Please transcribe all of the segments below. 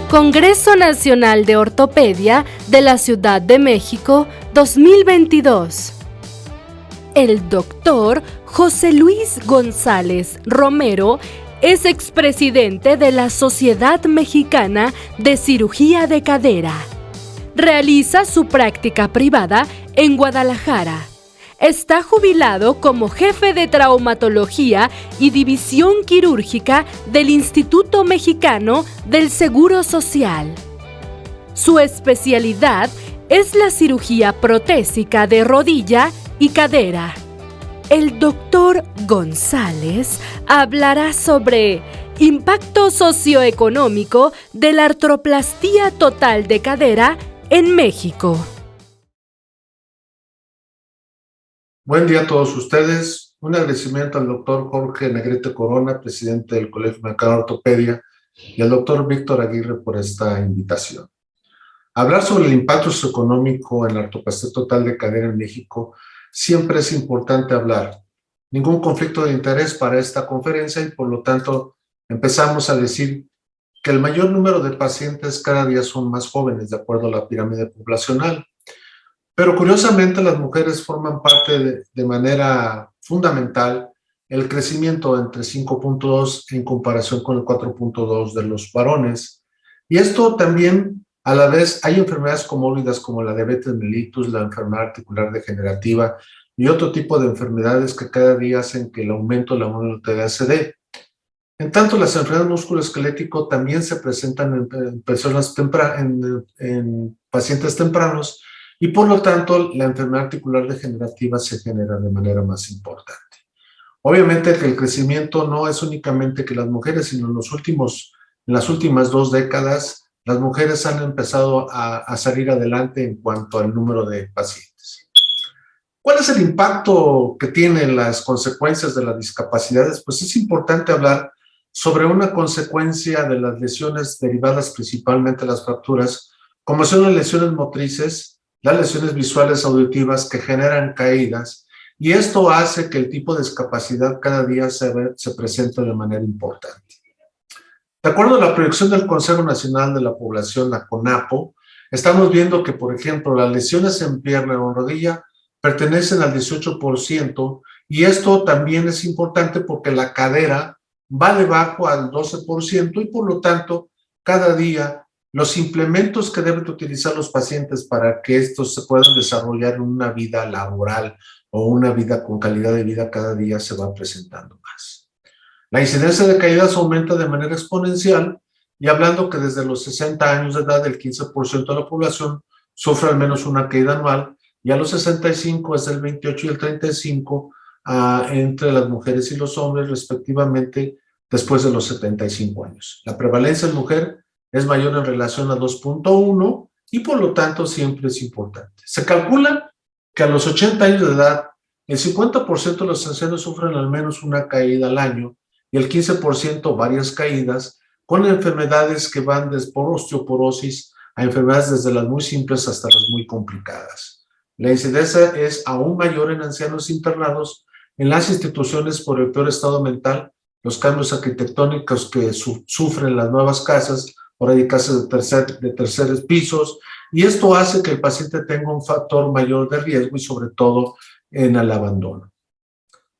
Congreso Nacional de Ortopedia de la Ciudad de México 2022. El doctor José Luis González Romero es expresidente de la Sociedad Mexicana de Cirugía de Cadera. Realiza su práctica privada en Guadalajara. Está jubilado como jefe de traumatología y división quirúrgica del Instituto Mexicano del Seguro Social. Su especialidad es la cirugía protésica de rodilla y cadera. El doctor González hablará sobre impacto socioeconómico de la artroplastía total de cadera en México. Buen día a todos ustedes. Un agradecimiento al doctor Jorge Negrete Corona, presidente del Colegio Mexicano de Ortopedia, y al doctor Víctor Aguirre por esta invitación. Hablar sobre el impacto socioeconómico en la artroplastía total de cadera en México siempre es importante hablar. Ningún conflicto de interés para esta conferencia y por lo tanto empezamos a decir que el mayor número de pacientes cada día son más jóvenes de acuerdo a la pirámide poblacional. Pero curiosamente las mujeres forman parte de manera fundamental el crecimiento entre 5.2 en comparación con el 4.2 de los varones. Y esto también, a la vez, hay enfermedades comórbidas como la diabetes mellitus, la enfermedad articular degenerativa y otro tipo de enfermedades que cada día hacen que el aumento de la mortalidad se dé. En tanto, las enfermedades musculoesqueléticas también se presentan en personas en pacientes tempranos, y por lo tanto la enfermedad articular degenerativa se genera de manera más importante. Obviamente que el crecimiento no es únicamente que las mujeres, sino en las últimas 2 décadas, las mujeres han empezado a salir adelante en cuanto al número de pacientes. ¿Cuál es el impacto que tienen las consecuencias de las discapacidades? Pues es importante hablar sobre una consecuencia de las lesiones derivadas principalmente de las fracturas, como son las lesiones motrices, las lesiones visuales auditivas que generan caídas, y esto hace que el tipo de discapacidad cada día se presente de manera importante. De acuerdo a la proyección del Consejo Nacional de la Población, la CONAPO, estamos viendo que, por ejemplo, las lesiones en pierna o en rodilla pertenecen al 18%, y esto también es importante porque la cadera va debajo al 12%, y por lo tanto, cada día los implementos que deben utilizar los pacientes para que estos se puedan desarrollar en una vida laboral o una vida con calidad de vida cada día se va presentando más. La incidencia de caídas aumenta de manera exponencial, y hablando que desde los 60 años de edad el 15% de la población sufre al menos una caída anual, y a los 65 es el 28 y el 35 entre las mujeres y los hombres respectivamente después de los 75 años. La prevalencia en mujer es mayor en relación a 2.1 y por lo tanto siempre es importante. Se calcula que a los 80 años de edad el 50% de los ancianos sufren al menos una caída al año y el 15% varias caídas, con enfermedades que van desde osteoporosis a enfermedades desde las muy simples hasta las muy complicadas. La incidencia es aún mayor en ancianos internados en las instituciones por el peor estado mental, los cambios arquitectónicos que sufren las nuevas casas, por ahí casas de terceros pisos, y esto hace que el paciente tenga un factor mayor de riesgo y sobre todo en el abandono.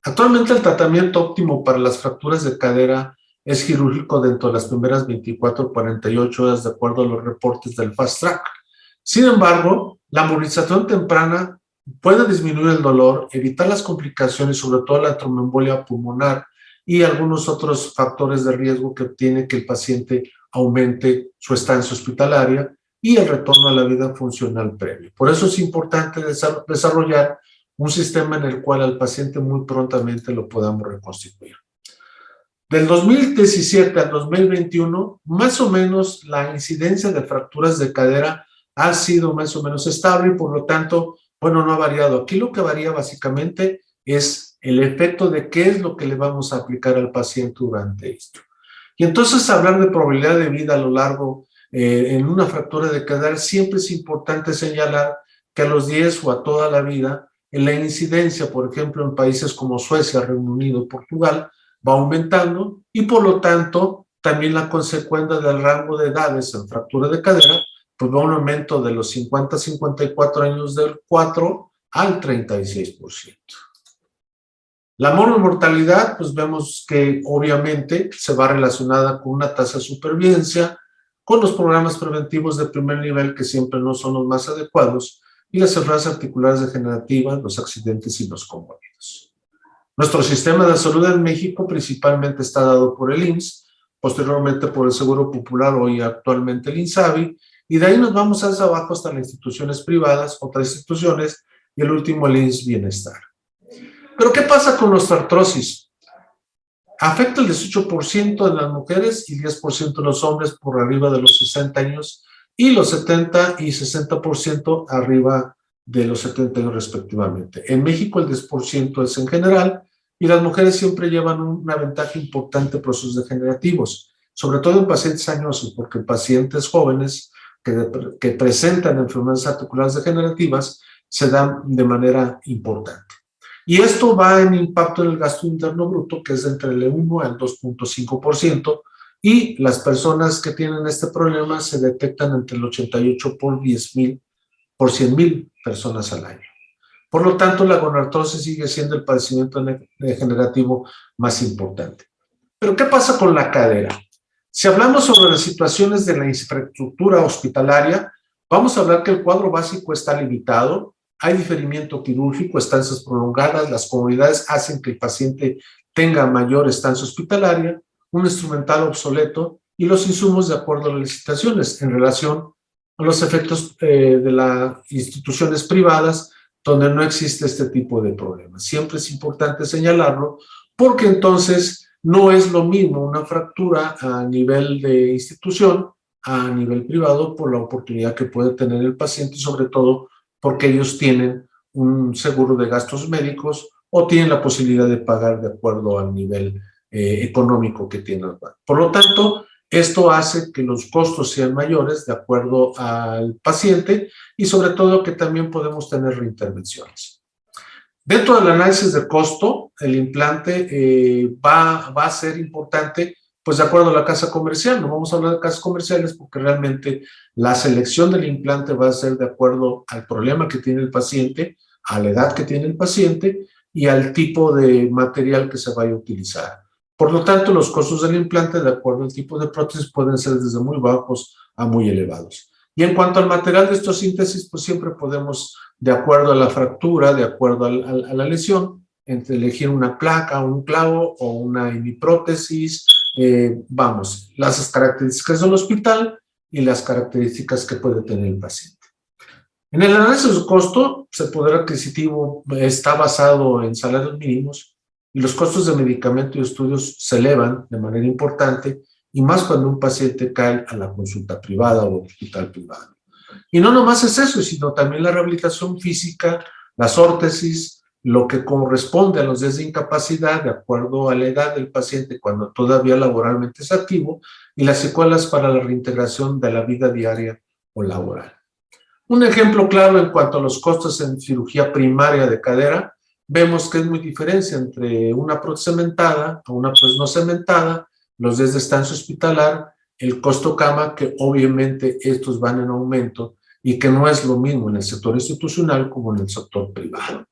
Actualmente el tratamiento óptimo para las fracturas de cadera es quirúrgico dentro de las primeras 24 o 48 horas de acuerdo a los reportes del Fast Track. Sin embargo, la movilización temprana puede disminuir el dolor, evitar las complicaciones, sobre todo la tromboembolia pulmonar y algunos otros factores de riesgo que tiene que el paciente aumente su estancia hospitalaria y el retorno a la vida funcional previo. Por eso es importante desarrollar un sistema en el cual al paciente muy prontamente lo podamos reconstituir. Del 2017 al 2021, más o menos la incidencia de fracturas de cadera ha sido más o menos estable y por lo tanto, bueno, no ha variado. Aquí lo que varía básicamente es el efecto de qué es lo que le vamos a aplicar al paciente durante esto. Y entonces hablar de probabilidad de vida a lo largo en una fractura de cadera, siempre es importante señalar que a los 10 o a toda la vida, en la incidencia, por ejemplo, en países como Suecia, Reino Unido, Portugal, va aumentando y por lo tanto también la consecuencia del rango de edades en fractura de cadera, pues va un aumento de los 50 a 54 años del 4 al 36%. La mortalidad, pues vemos que obviamente se va relacionada con una tasa de supervivencia, con los programas preventivos de primer nivel que siempre no son los más adecuados, y las enfermedades articulares degenerativas, los accidentes y los comórbidos. Nuestro sistema de salud en México principalmente está dado por el IMSS, posteriormente por el Seguro Popular, hoy actualmente el INSABI, y de ahí nos vamos hacia abajo hasta las instituciones privadas, otras instituciones, y el último el IMSS Bienestar. Pero ¿qué pasa con la osteoartrosis? Afecta el 18% de las mujeres y 10% de los hombres por arriba de los 60 años y los 70 y 60% arriba de los 70 años respectivamente. En México el 10% es en general y las mujeres siempre llevan una ventaja importante en procesos degenerativos, sobre todo en pacientes añosos, porque en pacientes jóvenes que presentan enfermedades articulares degenerativas se dan de manera importante. Y esto va en impacto en el gasto interno bruto, que es de entre el 1 al 2.5%, y las personas que tienen este problema se detectan entre el 88 por 100,000 personas al año. Por lo tanto, la gonartrosis sigue siendo el padecimiento degenerativo más importante. Pero, ¿qué pasa con la cadera? Si hablamos sobre las situaciones de la infraestructura hospitalaria, vamos a hablar que el cuadro básico está limitado. Hay diferimiento quirúrgico, estancias prolongadas, las comodidades hacen que el paciente tenga mayor estancia hospitalaria, un instrumental obsoleto y los insumos de acuerdo a las licitaciones en relación a los efectos de las instituciones privadas donde no existe este tipo de problemas. Siempre es importante señalarlo porque entonces no es lo mismo una fractura a nivel de institución a nivel privado por la oportunidad que puede tener el paciente y sobre todo porque ellos tienen un seguro de gastos médicos o tienen la posibilidad de pagar de acuerdo al nivel económico que tienen. Por lo tanto, esto hace que los costos sean mayores de acuerdo al paciente y sobre todo que también podemos tener reintervenciones. Dentro del análisis de costo, el implante va a ser importante pues de acuerdo a la casa comercial. No vamos a hablar de casas comerciales porque realmente la selección del implante va a ser de acuerdo al problema que tiene el paciente, a la edad que tiene el paciente y al tipo de material que se vaya a utilizar. Por lo tanto, los costos del implante, de acuerdo al tipo de prótesis, pueden ser desde muy bajos a muy elevados. Y en cuanto al material de estos síntesis, pues siempre podemos, de acuerdo a la fractura, de acuerdo a la lesión, entre elegir una placa, un clavo o una hemiprótesis. Las características del hospital y las características que puede tener el paciente. En el análisis de costo, el poder adquisitivo está basado en salarios mínimos y los costos de medicamento y estudios se elevan de manera importante y más cuando un paciente cae a la consulta privada o hospital privado. Y no nomás es eso, sino también la rehabilitación física, las órtesis, lo que corresponde a los días de incapacidad de acuerdo a la edad del paciente cuando todavía laboralmente es activo y las secuelas para la reintegración de la vida diaria o laboral. Un ejemplo claro en cuanto a los costos en cirugía primaria de cadera, vemos que es muy diferencia entre una prótesis cementada a una prótesis no cementada, los días de estancia hospitalar, el costo cama, que obviamente estos van en aumento y que no es lo mismo en el sector institucional como en el sector privado.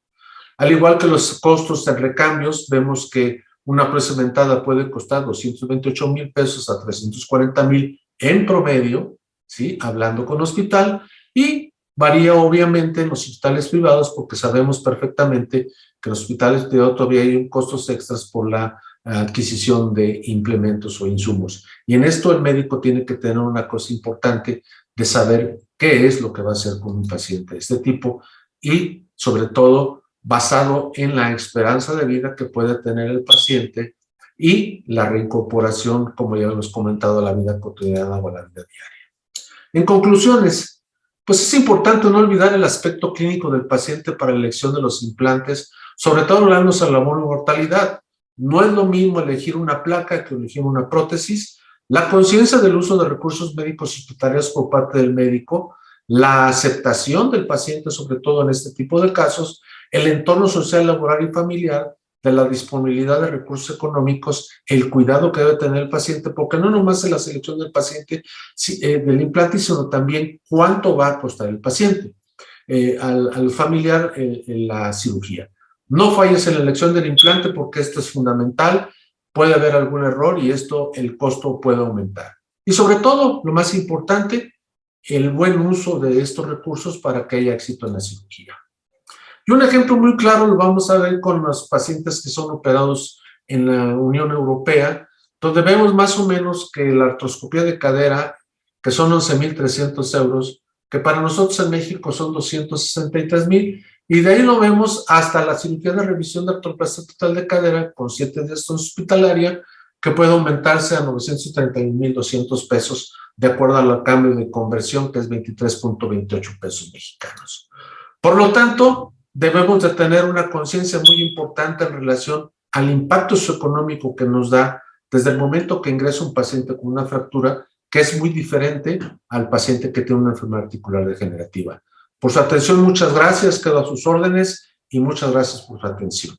Al igual que los costos en recambios, vemos que una prótesis cementada puede costar 228,000 pesos a 340,000 en promedio, ¿sí? Hablando con hospital, y varía obviamente en los hospitales privados porque sabemos perfectamente que en los hospitales privados todavía hay costos extras por la adquisición de implementos o insumos. Y en esto el médico tiene que tener una cosa importante de saber qué es lo que va a hacer con un paciente de este tipo y sobre todo basado en la esperanza de vida que puede tener el paciente y la reincorporación, como ya hemos comentado, a la vida cotidiana o a la vida diaria. En conclusiones, pues es importante no olvidar el aspecto clínico del paciente para la elección de los implantes, sobre todo hablando de la mortalidad. No es lo mismo elegir una placa que elegir una prótesis. La conciencia del uso de recursos médicos hospitalarios por parte del médico, la aceptación del paciente, sobre todo en este tipo de casos, el entorno social, laboral y familiar de la disponibilidad de recursos económicos, el cuidado que debe tener el paciente, porque no nomás es la selección del paciente, del implante, sino también cuánto va a costar el paciente, al familiar la cirugía. No falles en la elección del implante porque esto es fundamental, puede haber algún error y el costo puede aumentar. Y sobre todo, lo más importante, el buen uso de estos recursos para que haya éxito en la cirugía. Y un ejemplo muy claro lo vamos a ver con los pacientes que son operados en la Unión Europea, donde vemos más o menos que la artroscopía de cadera, que son 11,300 euros, que para nosotros en México son 263,000, y de ahí lo vemos hasta la cirugía de revisión de artroplastia total de cadera con 7 días hospitalaria, que puede aumentarse a 931,200 pesos, de acuerdo al cambio de conversión, que es 23.28 pesos mexicanos. Por lo tanto, debemos de tener una conciencia muy importante en relación al impacto socioeconómico que nos da desde el momento que ingresa un paciente con una fractura, que es muy diferente al paciente que tiene una enfermedad articular degenerativa. Por su atención, muchas gracias, quedo a sus órdenes y muchas gracias por su atención.